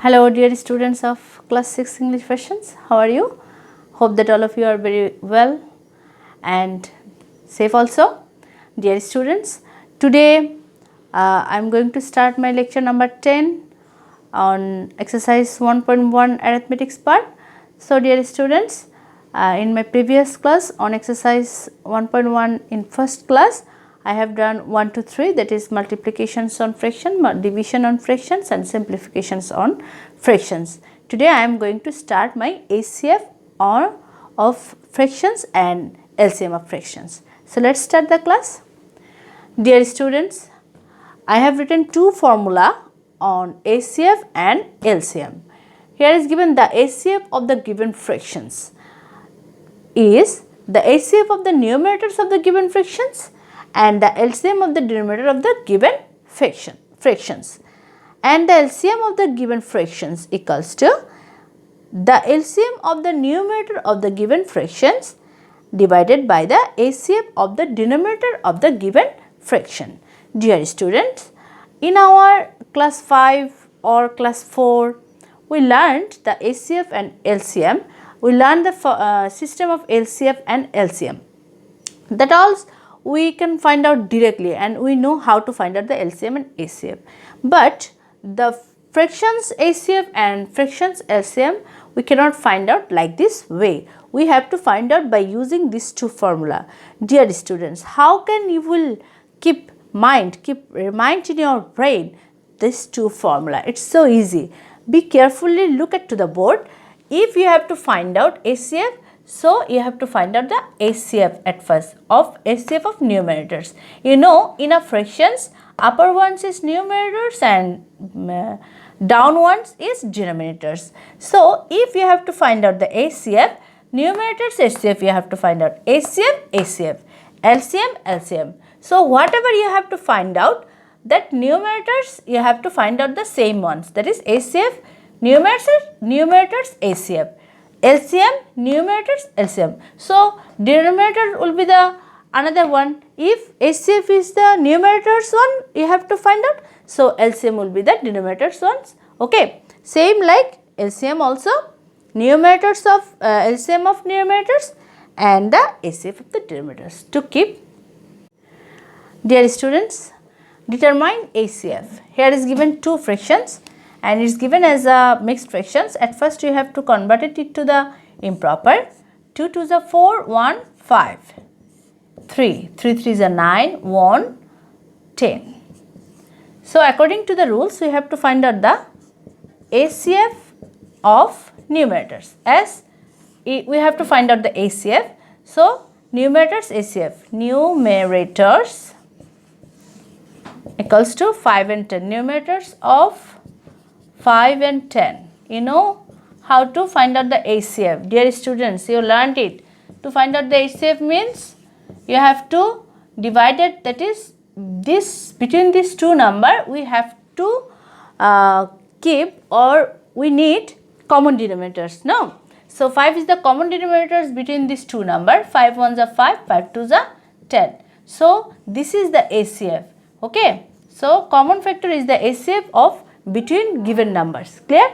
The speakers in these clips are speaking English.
Hello dear students of class 6 English Fractions, how are you? Hope that all of you are very well and safe also. Dear students, today I am going to start my lecture number 10 on exercise 1.1 arithmetics part. So dear students, in my previous class on exercise 1.1 in first class, I have done 1 to 3, that is multiplications on fraction, division on fractions and simplifications on fractions. Today I am going to start my ACF of fractions and LCM of fractions. So let us start the class. Dear students, I have written two formula on ACF and LCM. Here is given the ACF of the given fractions is the ACF of the numerators of the given fractions and the LCM of the denominator of the given fractions, and the LCM of the given fractions equals to the LCM of the numerator of the given fractions divided by the ACF of the denominator of the given fraction. Dear students, in our class 5 or class 4, we learned the ACF and LCM. We learned the system of LCF and LCM. That also we can find out directly, and we know how to find out the LCM and ACF. But the fractions ACF and fractions LCM we cannot find out like this way. We have to find out by using these two formula. Dear students, how can you will keep remind in your brain these two formula? It's so easy. Be carefully look at to the board. If you have to find out ACF, so you have to find out the ACF at first of ACF of numerators. You know, in a fractions, upper ones is numerators and down ones is denominators. So if you have to find out the ACF, numerators ACF, you have to find out ACF, ACF, LCM, LCM. So whatever you have to find out, that numerators you have to find out the same ones, that is ACF, numerators ACF, LCM, numerators LCM. So denominator will be the another one. If ACF is the numerators one, you have to find out. So LCM will be the denominators ones. Okay. Same like LCM also, numerators of LCM of numerators and the ACF of the denominators to keep. Dear students, determine ACF. Here is given two fractions and it is given as a mixed fractions. At first you have to convert it to the improper. 2 2 is a 4, 1, 5, 3, 3 3 is a 9, 1, 10. So according to the rules, we have to find out the ACF of numerators. As we have to find out the ACF. So numerators ACF, numerators equals to 5 and 10, numerators of 5 and 10. You know how to find out the ACF. Dear students, you learned it. To find out the ACF means you have to divide it, that is this between these two number we have to keep, or we need common denominators. No. So 5 is the common denominators between these two number. 5 ones are 5, 5 twos are 10. So this is the ACF. Okay. So common factor is the ACF of between given numbers. Clear?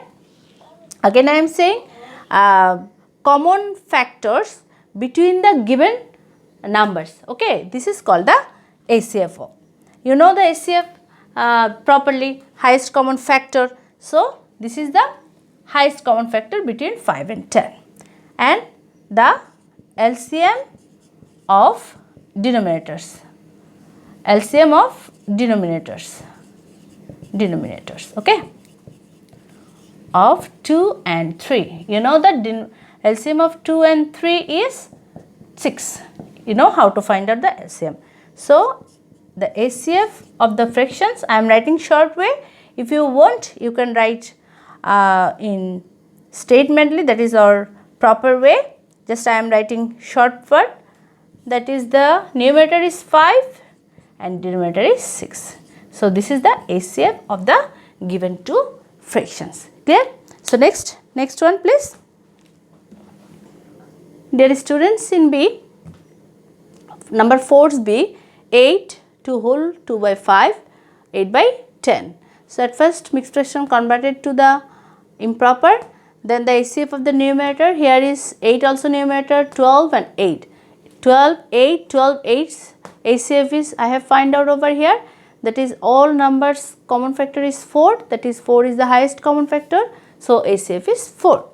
Again I am saying common factors between the given numbers. Okay, this is called the ACF. You know the ACF properly, highest common factor. So this is the highest common factor between 5 and 10, and the LCM of denominators. LCM of denominators, okay, of 2 and 3. You know that LCM of 2 and 3 is 6. You know how to find out the LCM. So the ACF of the fractions I am writing short way. If you want, you can write in statemently, that is our proper way. Just I am writing short word, that is the numerator is 5 and denominator is 6. So this is the ACF of the given two fractions. Clear? So next one please. Dear students, in B, number 4's B, 8 2 whole 2 by 5, 8 by 10. So at first mixed fraction converted to the improper. Then the HCF of the numerator, here is 8 also numerator, 12 and 8. 12, 8, 12, 8. HCF is, I have find out over here, that is all numbers common factor is 4, that is 4 is the highest common factor. So HCF is 4.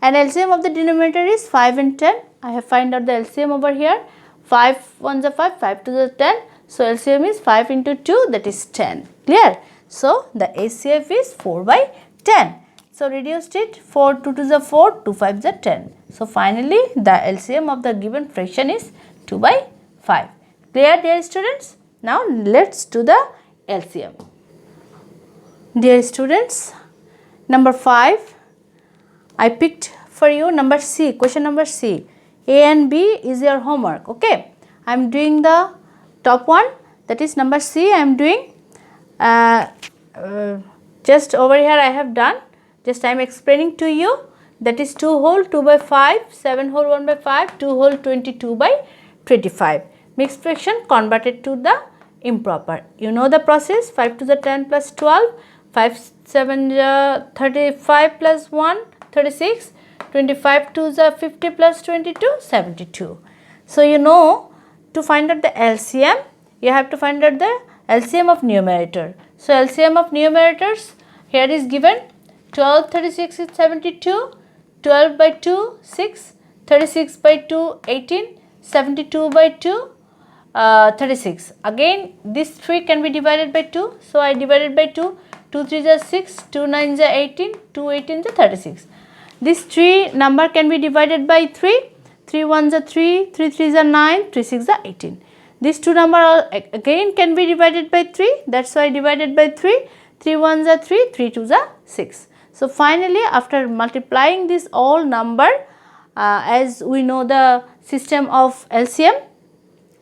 And LCM of the denominator is 5 and 10. I have find out the LCM over here. 5 ones are 5, 5 to the 10. So LCM is 5 into 2, that is 10. Clear? So the HCF is 4 by 10. So reduced it, 4 2 to the 4, 2 5 the 10. So finally the LCM of the given fraction is 2 by 5. Clear, dear students? Now let's do the LCM. Dear students, number 5, I picked for you number C, question number C. A and B is your homework. Okay, I am doing the top one, that is number C. I am doing just over here I have done. Just I am explaining to you, that is 2 whole 2 by 5, 7 whole 1 by 5, 2 whole 22 by 25. Mixed fraction converted to the improper. You know the process, 5 to the 10 plus 12, 5 7 35 plus 1, 36, 25 to the 50 plus 22, 72. So you know, to find out the LCM, you have to find out the LCM of numerator. So LCM of numerators here is given, 12 36 is 72, 12 by 2 6, 36 by 2 18, 72 by 2 36. Again this 3 can be divided by 2, so I divided by 2, 2 3 is 6, 2 9 is 18, 2 18 is 36. This 3 number can be divided by 3, 3 1 is 3, 3 3 is 9, 3 6 is 18. These two number again can be divided by 3, that's why I divided by 3, 3 1 is 3, 3 2 is 6. So finally after multiplying this all number, as we know the system of LCM,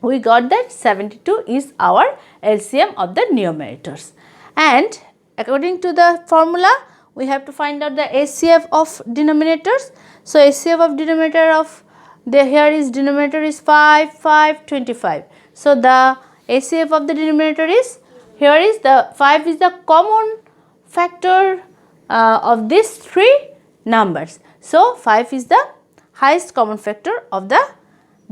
we got that 72 is our LCM of the numerators. And according to the formula, we have to find out the HCF of denominators. So HCF of denominator of the, here is denominator is 5, 5, 25. So the HCF of the denominator is, here is the 5 is the common factor of these 3 numbers. So 5 is the highest common factor of the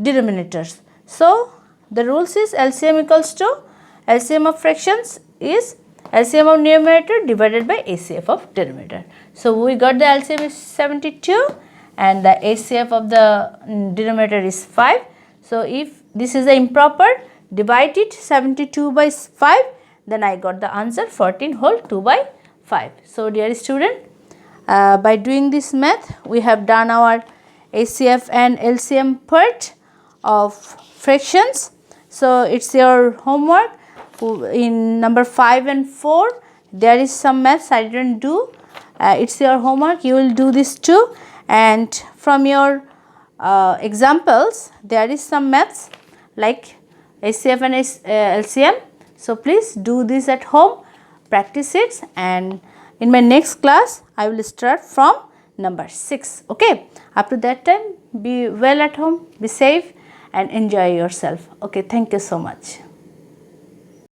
denominators. So the rules is LCM equals to LCM of fractions is LCM of numerator divided by HCF of denominator. So we got the LCM is 72 and the HCF of the denominator is 5. So if this is the improper, divide it 72 by 5, then I got the answer 14 whole 2 by 5. So dear student, by doing this math, we have done our HCF and LCM part of fractions. So it's your homework. In number 5 and 4, there is some maths I didn't do. It's your homework. You will do this too. And from your examples, there is some maths like HCF and LCM. So please do this at home, practice it, and in my next class I will start from number 6. Okay, up to that time, be well at home, be safe and enjoy yourself. Okay, thank you so much.